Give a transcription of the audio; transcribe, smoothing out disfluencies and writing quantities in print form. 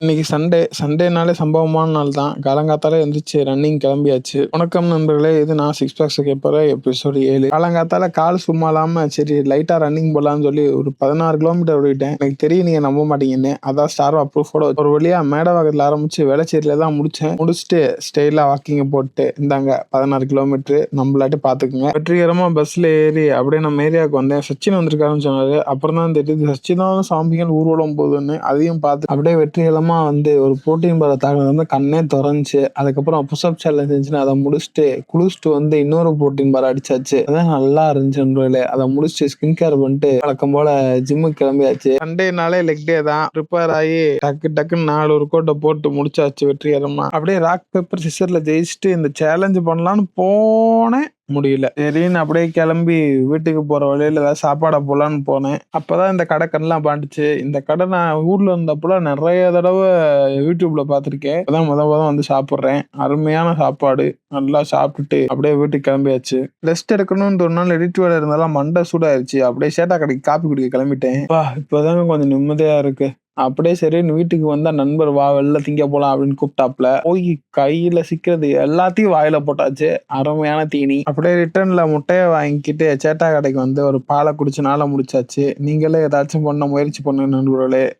இன்னைக்கு சண்டேனாலே சம்பவமான நாள் தான். காலங்காத்தால எந்திரிச்சு ரன்னிங் கிளம்பியாச்சு. வணக்கம் நண்பர்களே, இது நான் சிக்ஸ் பேக்ஸ் கேட்பற எபிசோடு 7. காலங்காத்தால கால் சும்மா இல்லாம சரி லைட்டா ரன்னிங் போலான்னு சொல்லி ஒரு 16 கிலோமீட்டர் ஓடிட்டேன். எனக்கு தெரியும் நீங்க நம்ப மாட்டீங்கன்னு. அதான் ஸ்டார் ப்ரூஃபோட ஒரு வழியா மேடவாக்கத்துல ஆரம்பிச்சு வேளச்சேரியில தான் முடிச்சேன். முடிச்சுட்டு ஸ்டைலா வாக்கிங் போட்டு இந்தாங்க 16 கிலோமீட்டர் நம்மளாட்டி பாத்துக்குங்க. வெற்றிகரமா பஸ்ல ஏறி அப்படியே நம்ம ஏரியாவுக்கு வந்தேன். சச்சின் வந்திருக்காருன்னு சொன்னாரு. அப்புறம் தான் தெரியுது சச்சினாலும் சாம்பிகள் ஊர்வலம் போகுதுன்னு. அதையும் பார்த்து அப்படியே வெற்றிகரமா வந்து ஒரு புரோட்டீன் பாரை தாக்குனது வந்து கண்ணே திறந்துச்சு. அதுக்கப்புறம் புஷ்அப் சேலஞ்ச் இருந்துச்சுன்னு அதை குளிச்சுட்டு வந்து இன்னொரு புரோட்டீன் பார் அடிச்சாச்சு. அதான் நல்லா இருந்துச்சு நண்பர்களே. அதை முடிச்சுட்டு ஸ்கின் கேர் பண்ணிட்டு வழக்கம் போல ஜிம்முக்கு கிளம்பியாச்சு. சண்டேனாலே லெக் டே தான். ப்ரிப்பேர் ஆகி டக்குன்னு 4 ஒரு கோட்டை போட்டு முடிச்சாச்சு வெற்றிகரமா. அப்படியே ராக் பேப்பர் சிசர்ல ஜெயிச்சுட்டு இந்த சேலஞ்ச் பண்ணலான்னு போனேன். முடியல. சரின்னு அப்படியே கிளம்பி வீட்டுக்கு போற வழியில ஏதாவது சாப்பாடை போலான்னு போனேன். அப்பதான் இந்த கடை கண்ணெல்லாம் பாண்டுச்சு. இந்த கடை நான் ஊர்ல இருந்தப்பல நிறைய தடவை யூடியூப்ல பார்த்திருக்கேன். அதான் முத வந்து சாப்பிட்றேன். அருமையான சாப்பாடு. நல்லா சாப்பிட்டுட்டு அப்படியே வீட்டுக்கு கிளம்பியாச்சு. ரெஸ்ட் எடுக்கணும்னு ஒரு நாள் எடிட் வேலை இருந்தாலும் மண்டை சூடாயிருச்சு. அப்படியே சேட்டா கடைக்கு காப்பி குடிக்க கிளம்பிட்டேன். இப்பதாங்க கொஞ்சம் நிம்மதியா இருக்கு. அப்படியே சரின்னு வீட்டுக்கு வந்தா நண்பர் வா வெளில திங்க போலாம் அப்படின்னு கூப்பிட்டாப்ல. போய் கையில சிக்கிறது எல்லாத்தையும் வாயில போட்டாச்சு. அருமையான தீனி. அப்படியே ரிட்டர்ன்ல முட்டையை வாங்கிக்கிட்டு சேட்டா கடைக்கு வந்து ஒரு பாலை குடிச்சு நாளை முடிச்சாச்சு. நீங்களே ஏதாச்சும் பண்ண முயற்சி பண்ணுங்க நண்பர்களே.